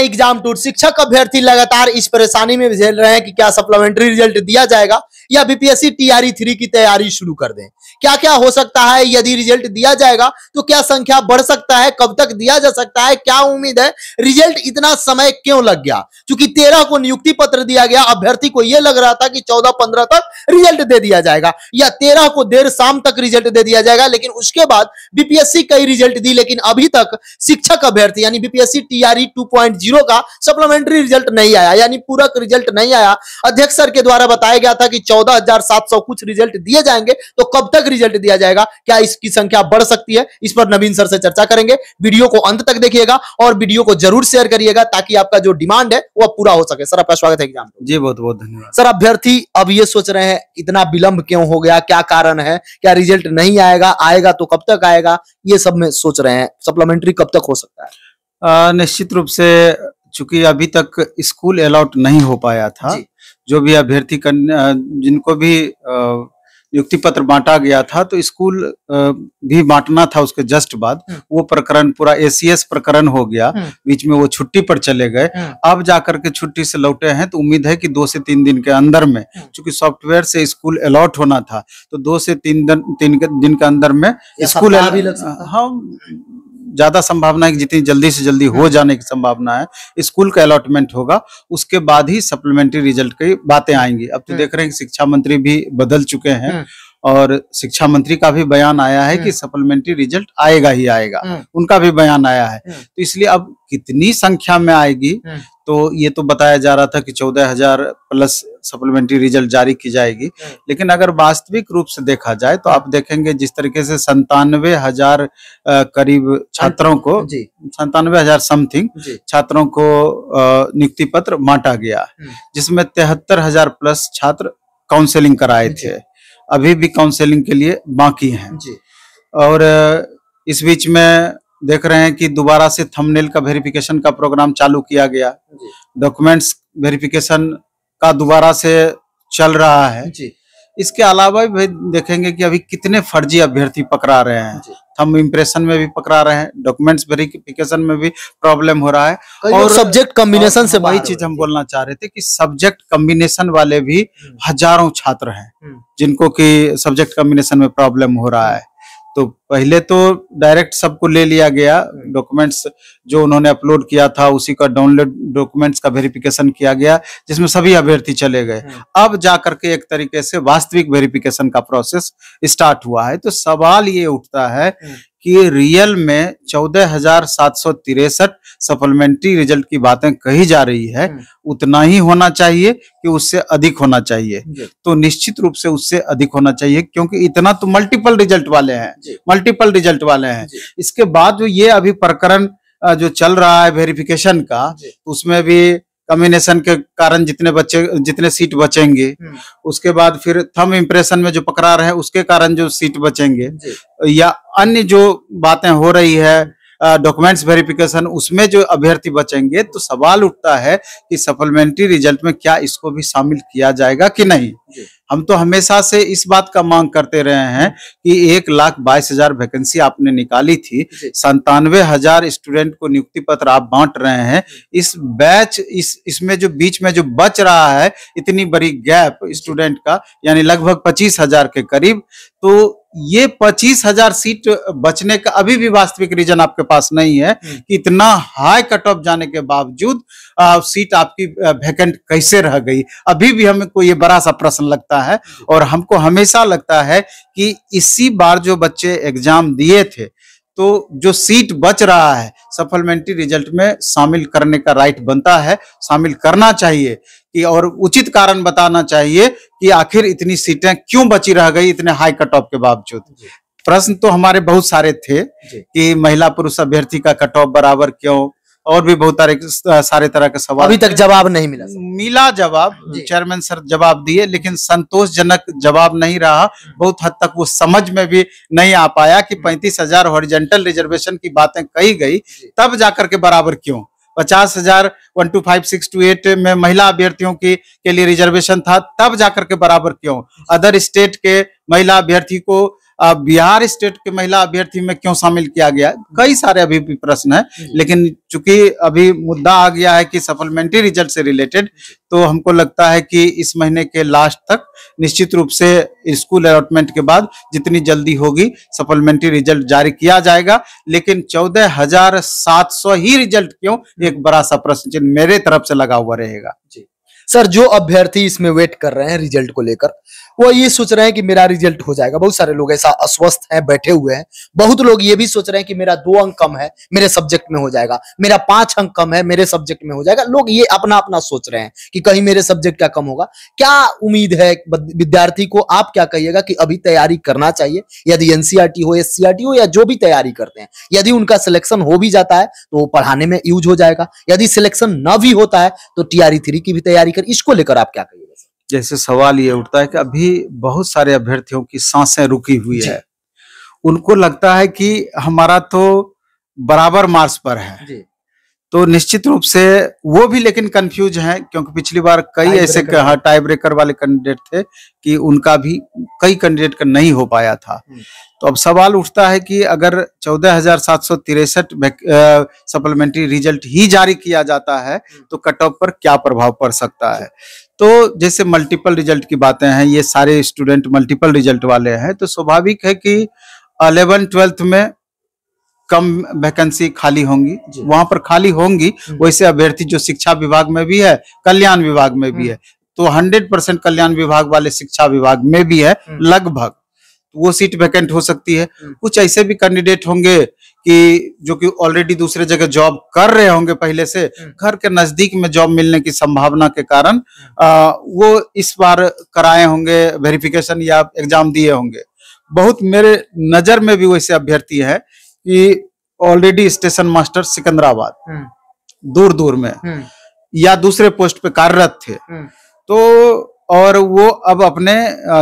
Exam tour. शिक्षक अभ्यर्थी लगातार इस परेशानी में झेल रहे हैं कि क्या सप्लीमेंट्री रिजल्ट दिया जाएगा या बीपीएससी टीआरई 3 की तैयारी शुरू कर दें। क्या क्या हो सकता है यदि रिजल्ट दिया जाएगा तो क्या संख्या बढ़ सकता है, कब तक दिया जा सकता है, क्या उम्मीद है, रिजल्ट इतना समय क्यों लग गया। क्योंकि 13 को नियुक्ति पत्र दिया गया, अभ्यर्थी को यह लग रहा था कि 14-15 तक रिजल्ट दे दिया जाएगा या 13 को देर शाम तक रिजल्ट दे दिया जाएगा। लेकिन उसके बाद बीपीएससी कई रिजल्ट दी, लेकिन अभी तक शिक्षक अभ्यर्थी यानी बीपीएससी टीआरई 2.0 का सप्लीमेंट्री रिजल्ट नहीं आया, यानी पूरक रिजल्ट नहीं आया। अध्यक्ष सर के द्वारा बताया गया था कि 14,700 कुछ रिजल्ट दिए जाएंगे, तो कब तक रिजल्ट दिया जाएगा, क्या इसकी संख्या बढ़ सकती है, इस पर नवीन सर से चर्चा करेंगे। वीडियो को अंत तक देखिएगा और वीडियो को जरूर शेयर करिएगा ताकि आपका जो डिमांड है वह पूरा हो सके। सर आपका स्वागत है एग्जाम में। जी बहुत बहुत धन्यवाद। सर अभ्यर्थी अब ये सोच रहे हैं इतना विलंब क्यों हो गया, क्या कारण है, क्या रिजल्ट नहीं आएगा, आएगा तो कब तक आएगा, ये सब में सोच रहे हैं, सप्लीमेंट्री कब तक हो सकता है। निश्चित रूप से चूंकि अभी तक स्कूल अलॉट नहीं हो पाया था, जो भी अभ्यर्थी जिनको भी नियुक्ति पत्र बांटा गया था तो स्कूल भी बांटना था उसके जस्ट बाद, वो प्रकरण पूरा एसीएस प्रकरण हो गया, बीच में वो छुट्टी पर चले गए। अब जाकर के छुट्टी से लौटे हैं तो उम्मीद है कि 2 से 3 दिन के अंदर में, चूंकि सॉफ्टवेयर से स्कूल अलॉट होना था तो 2 से 3 दिन के अंदर में स्कूल, हम ज्यादा संभावना है कि जितनी जल्दी से जल्दी हो जाने की संभावना है, स्कूल का अलॉटमेंट होगा, उसके बाद ही सप्लीमेंट्री रिजल्ट की बातें आएंगी। अब तो देख रहे हैं कि शिक्षा मंत्री भी बदल चुके हैं और शिक्षा मंत्री का भी बयान आया है कि सप्लीमेंट्री रिजल्ट आएगा ही आएगा, उनका भी बयान आया है। तो इसलिए अब कितनी संख्या में आएगी तो ये तो बताया जा रहा था कि 14,000 प्लस सप्लीमेंट्री रिजल्ट जारी की जाएगी, लेकिन अगर वास्तविक रूप से देखा जाए तो आप देखेंगे जिस तरीके से 97,000 करीब छात्रों को, 97,000 समथिंग छात्रों को नियुक्ति पत्र बांटा गया, जिसमें 73,000 प्लस छात्र काउंसलिंग कराए थे, अभी भी काउंसलिंग के लिए बाकी हैं। और इस बीच में देख रहे हैं कि दोबारा से थंबनेल का वेरिफिकेशन का प्रोग्राम चालू किया गया, डॉक्यूमेंट्स वेरिफिकेशन का दोबारा से चल रहा है। इसके अलावा भी देखेंगे कि अभी कितने फर्जी अभ्यर्थी पकड़ा रहे हैं, थंब इम्प्रेशन में भी पकड़ा रहे हैं, डॉक्यूमेंट्स वेरिफिकेशन में भी प्रॉब्लम हो रहा है। और सब्जेक्ट कॉम्बिनेशन से वही चीज हम बोलना चाह रहे थे कि सब्जेक्ट कॉम्बिनेशन वाले भी हजारों छात्र हैं जिनको कि सब्जेक्ट कॉम्बिनेशन में प्रॉब्लम हो रहा है। तो पहले तो डायरेक्ट सबको ले लिया गया, डॉक्यूमेंट्स जो उन्होंने अपलोड किया था उसी का डाउनलोड डॉक्यूमेंट्स का वेरिफिकेशन किया गया, जिसमें सभी अभ्यर्थी चले गए। अब जाकर के एक तरीके से वास्तविक वेरिफिकेशन का प्रोसेस स्टार्ट हुआ है। तो सवाल ये उठता है कि रियल में 14,763 सप्लीमेंट्री रिजल्ट की बातें कही जा रही है, उतना ही होना चाहिए कि उससे अधिक होना चाहिए। तो निश्चित रूप से उससे अधिक होना चाहिए, क्योंकि इतना तो मल्टीपल रिजल्ट वाले हैं, इसके बाद जो ये अभी प्रकरण जो चल रहा है वेरिफिकेशन का, उसमें भी कॉम्बिनेशन के कारण जितने सीट बचेंगे, उसके बाद फिर थंब इम्प्रेशन में जो पकड़ा रहे हैं उसके कारण जो सीट बचेंगे, या अन्य जो बातें हो रही है डॉक्यूमेंट्स वेरिफिकेशन, उसमें जो अभ्यर्थी बचेंगे, तो सवाल उठता है कि सप्लीमेंट्री रिजल्ट में क्या इसको भी शामिल किया जाएगा कि नहीं। हम तो हमेशा से इस बात का मांग करते रहे हैं कि 1,22,000 वैकेंसी आपने निकाली थी, 97,000 स्टूडेंट को नियुक्ति पत्र आप बांट रहे हैं, इस बैच इसमें जो बीच में जो बच रहा है इतनी बड़ी गैप स्टूडेंट का, यानी लगभग 25,000 के करीब, तो ये 25,000 सीट बचने का अभी भी वास्तविक रीजन आपके पास नहीं है कि इतना हाई कट ऑफ जाने के बावजूद सीट आपकी वैकेंट कैसे रह गई। अभी भी हमको ये बड़ा सा प्रश्न लगता है और हमको हमेशा लगता है कि इसी बार जो बच्चे एग्जाम दिए थे तो जो सीट बच रहा है सप्लीमेंट्री रिजल्ट में शामिल करने का राइट बनता है, शामिल करना चाहिए कि, और उचित कारण बताना चाहिए कि आखिर इतनी सीटें क्यों बची रह गई इतने हाई कट ऑफ के बावजूद। प्रश्न तो हमारे बहुत सारे थे कि महिला पुरुष अभ्यर्थी का कट ऑफ बराबर क्यों, और भी बहुत सारे तरह के सवाल, अभी तक जवाब नहीं मिला जवाब चेयरमैन सर जवाब दिए, लेकिन संतोषजनक जवाब नहीं रहा। बहुत हद तक वो समझ में भी नहीं आ पाया कि 35,000 हॉरिजॉन्टल रिजर्वेशन की बातें कही गई, तब जाकर के बराबर क्यों 50,000 1 to 5 6 to 8 में महिला अभ्यर्थियों के लिए रिजर्वेशन था, तब जाकर के बराबर क्यों अदर स्टेट के महिला अभ्यर्थी को बिहार स्टेट के महिला अभ्यर्थी में क्यों शामिल किया गया, कई सारे अभी भी प्रश्न है, लेकिन चूंकि अभी मुद्दा आ गया है कि सप्लीमेंट्री रिजल्ट से रिलेटेड, तो हमको लगता है कि इस महीने के लास्ट तक निश्चित रूप से स्कूल अलॉटमेंट के बाद जितनी जल्दी होगी सप्लीमेंट्री रिजल्ट जारी किया जाएगा। लेकिन 14,700 ही रिजल्ट क्यों, एक बड़ा सा प्रश्न चिन्ह मेरे तरफ से लगा हुआ रहेगा। सर, जो अभ्यर्थी इसमें वेट कर रहे हैं रिजल्ट को लेकर, वो ये सोच रहे हैं कि मेरा रिजल्ट हो जाएगा। बहुत सारे लोग ऐसा अस्वस्थ हैं, बैठे हुए हैं। बहुत लोग ये भी सोच रहे हैं कि मेरा 2 अंक कम है, मेरे सब्जेक्ट में हो जाएगा, मेरा 5 अंक कम है, मेरे सब्जेक्ट में हो जाएगा। लोग ये अपना अपना सोच रहे हैं कि कहीं मेरे सब्जेक्ट का कम होगा। क्या उम्मीद है विद्यार्थी को? आप क्या कहिएगा कि अभी तैयारी करना चाहिए, यदि एनसीईआरटी हो, एससीईआरटी हो, या जो भी तैयारी करते हैं, यदि उनका सिलेक्शन हो भी जाता है तो वो पढ़ाने में यूज हो जाएगा, यदि सिलेक्शन न भी होता है तो टीआरई 3 की भी तैयारी कर। इसको लेकर आप क्या कहिएगा? जैसे सवाल ये उठता है कि अभी बहुत सारे अभ्यर्थियों की सांसें रुकी हुई है, उनको लगता है कि हमारा तो बराबर मार्क्स पर है, तो निश्चित रूप से वो भी लेकिन कंफ्यूज हैं, क्योंकि पिछली बार कई ऐसे टाई ब्रेकर वाले कैंडिडेट थे कि उनका भी कई कैंडिडेट का नहीं हो पाया था। तो अब सवाल उठता है कि अगर 14,763 सप्लीमेंट्री रिजल्ट ही जारी किया जाता है तो कट ऑफ पर क्या प्रभाव पड़ सकता है। तो जैसे मल्टीपल रिजल्ट की बातें हैं, ये सारे स्टूडेंट मल्टीपल रिजल्ट वाले हैं, तो स्वाभाविक है कि 11th-12th में कम वैकेंसी खाली होंगी, वहां पर खाली होंगी। वैसे अभ्यर्थी जो शिक्षा विभाग में भी है, कल्याण विभाग में भी है, तो 100% कल्याण विभाग वाले शिक्षा विभाग में भी है लगभग, तो वो सीट वैकेंट हो सकती है। कुछ ऐसे भी कैंडिडेट होंगे कि जो कि ऑलरेडी दूसरे जगह जॉब कर रहे होंगे, पहले से घर के नजदीक में जॉब मिलने की संभावना के कारण वो इस बार कराए होंगे वेरिफिकेशन या एग्जाम दिए होंगे। बहुत मेरे नजर में भी वैसे अभ्यर्थी है कि ऑलरेडी स्टेशन मास्टर सिकंदराबाद दूर दूर में या दूसरे पोस्ट पे कार्यरत थे, तो और वो अब अपने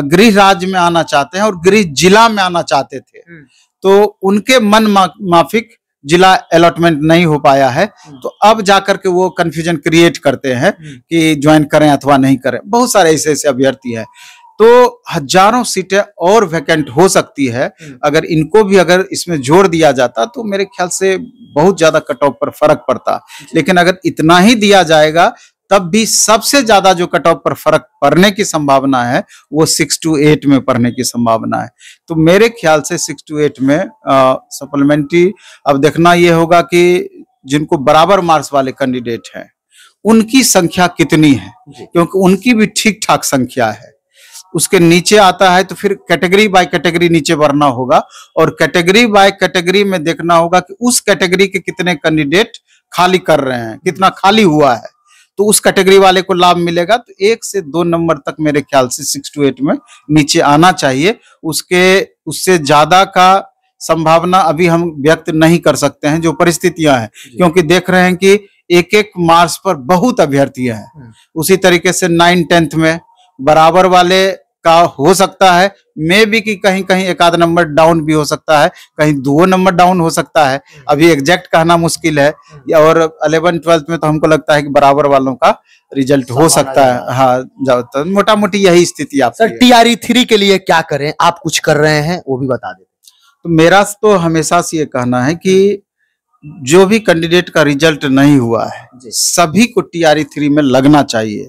गृह राज्य में आना चाहते हैं और गृह जिला में आना चाहते थे, तो उनके मन माफिक जिला अलॉटमेंट नहीं हो पाया है, तो अब जाकर के वो कंफ्यूजन क्रिएट करते हैं कि ज्वाइन करें अथवा नहीं करें। बहुत सारे ऐसे अभ्यर्थी हैं, तो हजारों सीटें और वैकेंट हो सकती है। अगर इनको भी अगर इसमें जोड़ दिया जाता तो मेरे ख्याल से बहुत ज्यादा कट ऑफ पर फर्क पड़ता। लेकिन अगर इतना ही दिया जाएगा तब भी सबसे ज्यादा जो कट ऑफ पर फर्क पड़ने की संभावना है वो 6 to 8 में पढ़ने की संभावना है। तो मेरे ख्याल से 6 to 8 में सप्लीमेंट्री अब देखना ये होगा कि जिनको बराबर मार्क्स वाले कैंडिडेट हैं उनकी संख्या कितनी है, क्योंकि उनकी भी ठीक ठाक संख्या है। उसके नीचे आता है तो फिर कैटेगरी बाय कैटेगरी नीचे बढ़ना होगा, और कैटेगरी बाय कैटेगरी में देखना होगा कि उस कैटेगरी के कितने कैंडिडेट खाली कर रहे हैं, कितना खाली हुआ है, तो उस कैटेगरी वाले को लाभ मिलेगा। तो 1 से 2 नंबर तक मेरे ख्याल से 6 to 8 में नीचे आना चाहिए। उससे ज्यादा का संभावना अभी हम व्यक्त नहीं कर सकते हैं जो परिस्थितियां हैं, क्योंकि देख रहे हैं कि एक मार्क्स पर बहुत अभ्यर्थी हैं। उसी तरीके से 9th-10th में बराबर वाले का हो सकता है, मे भी कि कहीं कहीं 1 नंबर डाउन भी हो सकता है, कहीं 2 नंबर डाउन हो सकता है, अभी एग्जैक्ट कहना मुश्किल है। और 11th-12th में तो हमको लगता है कि बराबर वालों का रिजल्ट हो सकता है। हाँ, मोटा मोटी यही स्थिति आप। सर, टीआरई 3 के लिए क्या करें? आप कुछ कर रहे हैं वो भी बता दें। तो मेरा तो हमेशा से ये कहना है कि जो भी कैंडिडेट का रिजल्ट नहीं हुआ है सभी को टीआरई 3 में लगना चाहिए,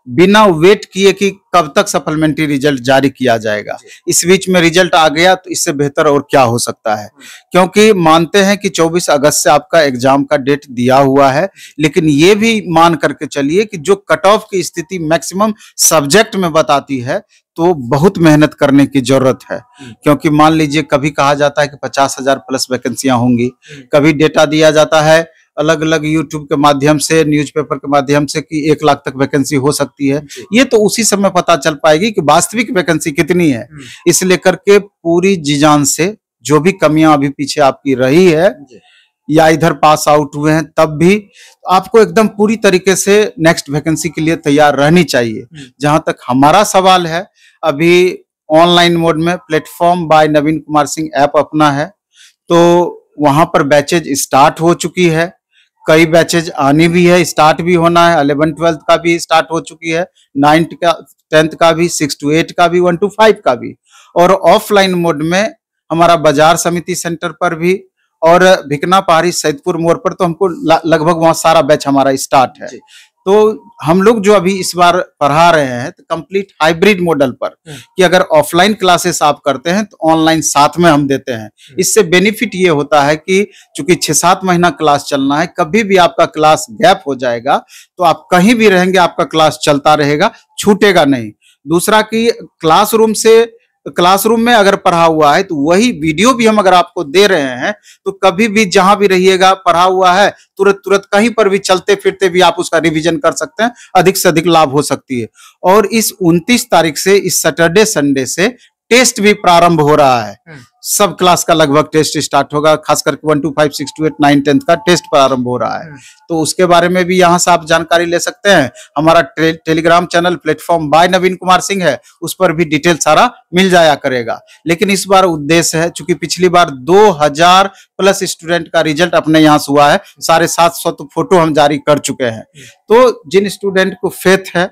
बिना वेट किए कि कब तक सप्लीमेंट्री रिजल्ट जारी किया जाएगा। इस बीच में रिजल्ट आ गया तो इससे बेहतर और क्या हो सकता है, क्योंकि मानते हैं कि 24 अगस्त से आपका एग्जाम का डेट दिया हुआ है, लेकिन ये भी मान करके चलिए कि जो कट ऑफ की स्थिति मैक्सिमम सब्जेक्ट में बताती है तो बहुत मेहनत करने की जरूरत है। क्योंकि मान लीजिए कभी कहा जाता है कि 50,000 प्लस वैकेंसियां होंगी, कभी डेटा दिया जाता है अलग अलग यूट्यूब के माध्यम से, न्यूज़पेपर के माध्यम से कि 1 लाख तक वैकेंसी हो सकती है। ये तो उसी समय पता चल पाएगी कि वास्तविक वैकेंसी कितनी है। इस लेकर के पूरी जी जान से जो भी कमियां अभी पीछे आपकी रही है या इधर पास आउट हुए हैं तब भी आपको एकदम पूरी तरीके से नेक्स्ट वैकेंसी के लिए तैयार रहनी चाहिए। जहां तक हमारा सवाल है, अभी ऑनलाइन मोड में प्लेटफॉर्म बाय नवीन कुमार सिंह ऐप अपना है, तो वहां पर बैचेज स्टार्ट हो चुकी है, कई बैचेज आनी भी है, स्टार्ट भी होना है। 11th-12th का भी स्टार्ट हो चुकी है, 9th का 10th का भी, 6 to 8 का भी, 1 to 5 का भी। और ऑफलाइन मोड में हमारा बाजार समिति सेंटर पर भी और भिकना पहाड़ी सैदपुर मोड़ पर तो हमको लगभग वहाँ सारा बैच हमारा स्टार्ट है। तो हम लोग जो अभी इस बार पढ़ा रहे हैं तो कंप्लीट हाइब्रिड मॉडल पर कि अगर ऑफलाइन क्लासेस आप करते हैं तो ऑनलाइन साथ में हम देते हैं। इससे बेनिफिट ये होता है कि चूंकि 6-7 महीना क्लास चलना है, कभी भी आपका क्लास गैप हो जाएगा तो आप कहीं भी रहेंगे आपका क्लास चलता रहेगा, छूटेगा नहीं। दूसरा कि क्लासरूम में अगर पढ़ा हुआ है तो वही वीडियो भी हम अगर आपको दे रहे हैं तो कभी भी जहां भी रहिएगा पढ़ा हुआ है तुरंत कहीं पर भी चलते फिरते भी आप उसका रिवीजन कर सकते हैं, अधिक से अधिक लाभ हो सकती है। और इस 29 तारीख से इस सैटरडे संडे से टेस्ट भी प्रारंभ हो रहा है। सब क्लास का लगभग टेस्ट स्टार्ट होगा, खासकर 1 to 5, 6 to 8, 9, 10 का टेस्ट प्रारंभ हो रहा है। तो उसके बारे में भी यहाँ से आप जानकारी ले सकते हैं। हमारा टेलीग्राम चैनल प्लेटफॉर्म बाय नवीन कुमार सिंह है, उस पर भी डिटेल सारा मिल जाया करेगा। लेकिन इस बार उद्देश्य है, चूंकि पिछली बार 2000 प्लस स्टूडेंट का रिजल्ट अपने यहाँ से हुआ है, 750 तो फोटो हम जारी कर चुके हैं। तो जिन स्टूडेंट को फेथ है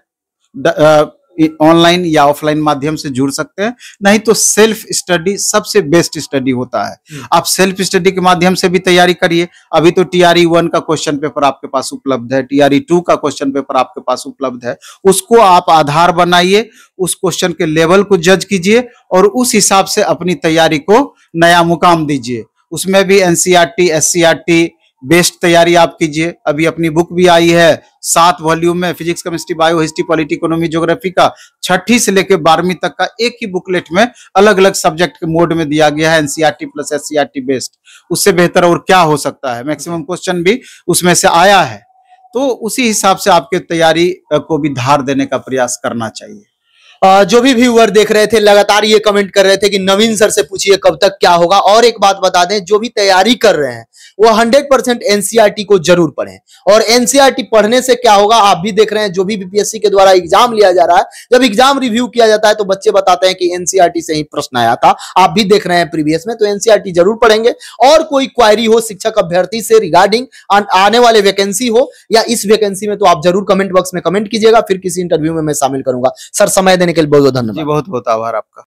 ऑनलाइन या ऑफलाइन माध्यम से जुड़ सकते हैं, नहीं तो सेल्फ स्टडी सबसे बेस्ट स्टडी होता है। आप सेल्फ स्टडी के माध्यम से भी तैयारी करिए। अभी तो TRE 1 का क्वेश्चन पेपर आपके पास उपलब्ध है, TRE 2 का क्वेश्चन पेपर आपके पास उपलब्ध है। उसको आप आधार बनाइए, उस क्वेश्चन के लेवल को जज कीजिए और उस हिसाब से अपनी तैयारी को नया मुकाम दीजिए। उसमें भी NCERT, SCERT बेस्ट तैयारी आप कीजिए। अभी अपनी बुक भी आई है 7 वॉल्यूम में, physics, chemistry, bio, history, polity, economy, geography का 6ठी से लेकर 12वीं तक का एक ही बुकलेट में अलग अलग सब्जेक्ट के मोड में दिया गया है। NCERT प्लस SCERT बेस्ट, उससे बेहतर और क्या हो सकता है। मैक्सिमम क्वेश्चन भी उसमें से आया है। तो उसी हिसाब से आपके तैयारी को भी धार देने का प्रयास करना चाहिए। जो भी व्यूअर देख रहे थे लगातार ये कमेंट कर रहे थे कि नवीन सर से पूछिए कब तक क्या होगा। और एक बात बता दें, जो भी तैयारी कर रहे हैं वो 100% NCERT को जरूर पढ़ें। और NCERT पढ़ने से क्या होगा, आप भी देख रहे हैं, जो भी BPSC के द्वारा एग्जाम लिया जा रहा है, जब एग्जाम रिव्यू किया जाता है तो बच्चे बताते हैं कि NCERT से ही प्रश्न आया था। आप भी देख रहे हैं प्रीवियस में, तो NCERT जरूर पढ़ेंगे। और कोई क्वायरी हो शिक्षक अभ्यर्थी से रिगार्डिंग आने वाले वैकेंसी हो या इस वैकेंसी में, तो आप जरूर कमेंट बॉक्स में कमेंट कीजिएगा, फिर किसी इंटरव्यू में मैं शामिल करूंगा। सर समय देने के लिए बहुत बहुत धन्यवाद। बहुत बहुत आभार आपका।